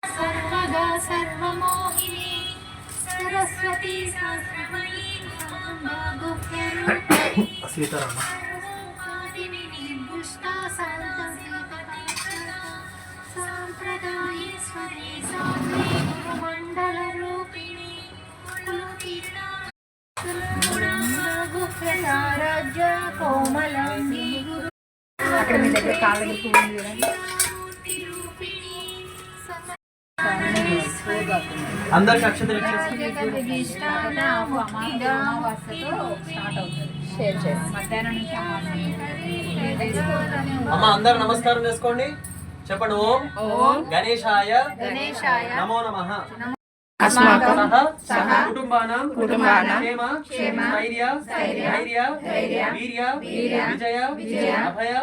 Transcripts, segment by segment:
सर्वदा सर्वमोहिनी सरस्वती सर्वमयी सीताराम सांप्रदायेश्वरी सात्वी गुरुमंडल रूपिणी गुह्यसाराज्य कोमलांगी అక్కడ మీ దగ్గర కాళ్ళ పువ్వులు చూడండి. అందరికి అక్షతలు షేర్ చేయండి. మధ్యాహ్నం నుంచి అమ్మ అందరు నమస్కారం చేసుకోండి. చెప్పండి. ఓం ఓం గణేశాయ గణేశాయ నమో నమః. అస్మాకం సహ కుటుంబానాం క్షేమ ధైర్య వీర్య విజయ అభయ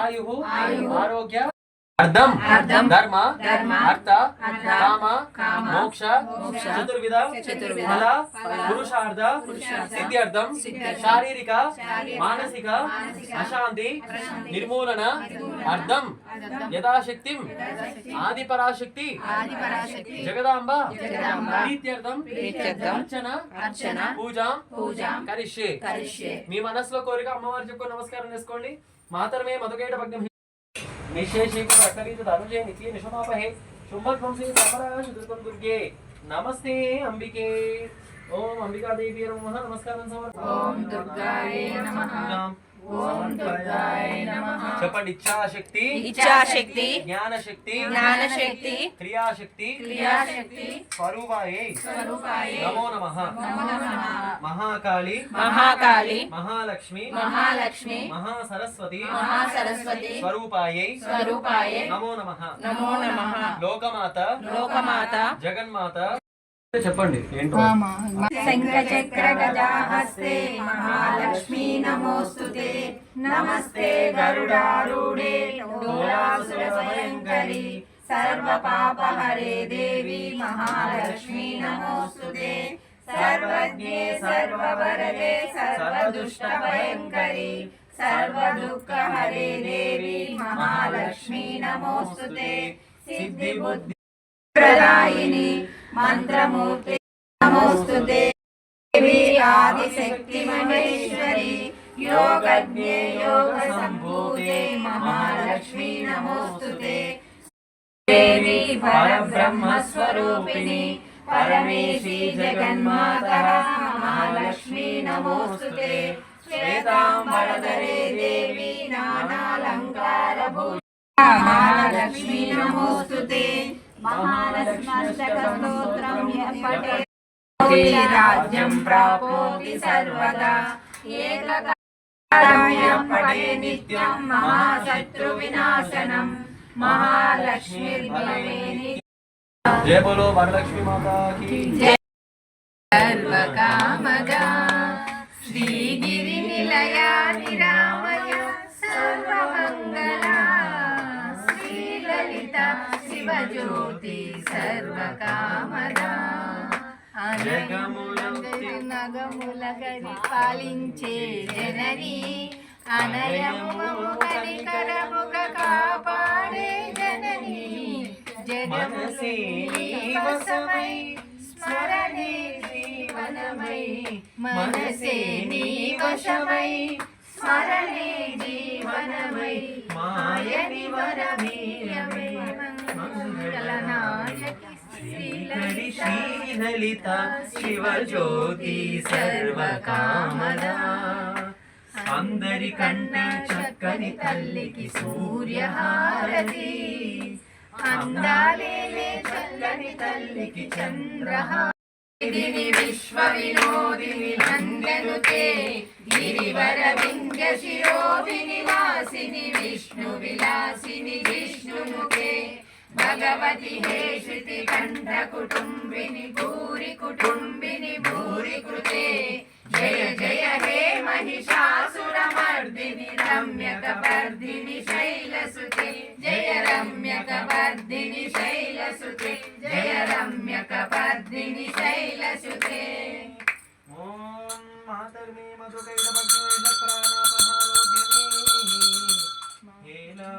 ఆయుః ఆరోగ్య అర్థం ధర్మ అర్థ కామ మోక్ష చతుర్విధ ఫల పురుషార్థ సిద్ధ్యర్థం శారీరక మానసిక అశాంతి నిర్మూలన అర్థం యథాశక్తి ఆదిపరాశక్తి జగదాంబ ప్రీత్యర్థం అర్చన పూజ కరిష్యే. మీ మనసులో కోరిక అమ్మవారు చెప్పుకొని నమస్కారం చేసుకోండి. మాతరమే మధుకైట భగ్నం निशेषीकृत अकलित धनुजे नित्य निशमापहे शुंभध्वंसी समराजुदुर्गं दुर्गे नमस्ते अंबिके. ओम अंबिका देवी नमः. नमस्कारं समर्पयामि. ఓం దుర్గాయే నమః. ఓం దుర్గాయే నమః. చెప్పండి. ఇచ్ఛాశక్తి జ్ఞానశక్తి క్రియాశక్తి స్వరూపాయే నమో నమః. మహాకాళి మహాలక్ష్మి మహాసరస్వతి స్వరూపాయే నమో నమః. లోకమాత జగన్మాత. చెప్పండి ఏంటో. శంఖచక్ర గజాహస్తే మహాలక్ష్మీ నమోస్తుతే. నమస్తే గరుడారూఢే డోలాసుర భయంకరి సర్వపాపహరే దేవి మహాలక్ష్మీ నమోస్తుతే. సర్వజ్ఞే సర్వవరదే సర్వదుష్ట భయంకరి సర్వదుఃఖహరే దేవి మహాలక్ష్మీ నమోస్తుతే. సిద్ధి బుద్ధి ప్రదాయిని మంత్రమూర్తి నమోస్తుతే. దేవి ఆదిశక్తి మహేశ్వరి యోగజ్ఞే యోగ సంభూతే మహాలక్ష్మీ నమోస్తుతే. దేవి పరబ్రహ్మ స్వరూపిణి పరమేశి జగన్మాతః మహాలక్ష్మీ నమోస్తుతే. శ్వేతాంబరధరే దేవి నానాలంకార భూషిత మహాలక్ష్మీ నమోస్తుతే. महालक्ष्मीष्टकस्तोत्रं यः पठेत् राज्यं प्राप्नोति सर्वदा. एककालं यः पठेत् नित्यं महाशत्रुविनाशनं महालक्ष्मीर्भवेत्. जय बोलो वरलक्ष्मी माता की जय. सर्वकामदा श्रीगिरिनिलया निरामय सर्वमङ्गला श्रीललिता शिवज्योति सर्वकामदा. నగములగరి పాలించే జనని అనయము కనికరముగ కాపాడే జనని జగముసే వసమై స్మరణే జీవనమై మనసే నీ వశమై స్మరణే జీవనమై మాయని వరమీయమై మంగళనాయకి శ్రీలలిత శివజ్యోతి సర్వకామదా. అందరికంటే చక్కని తల్లికి సూర్యహారతి. అందాలే చల్లని తల్లికి చంద్రహారతి. విశ్వ వినోదిని నందనుతే గిరివర వింధ్య శిరోధిని వాసిని విష్ణు విలాసిని విష్ణునుతే. భగవతి హే శృతి కంఠ కుటుంబిని భూరి కుటుంబిని భూరి కృతే. జయ జయ హే महिषासुरमर्दिनि रम्यकपर्दिनि शैलसुते. जय रम्यकपर्दिनि शैलसुते. जय रम्यकपर्दिनि शैलसुते. ओम मातर्मे मधुकैटभग्नेश प्राणापहारोद्यमे हेला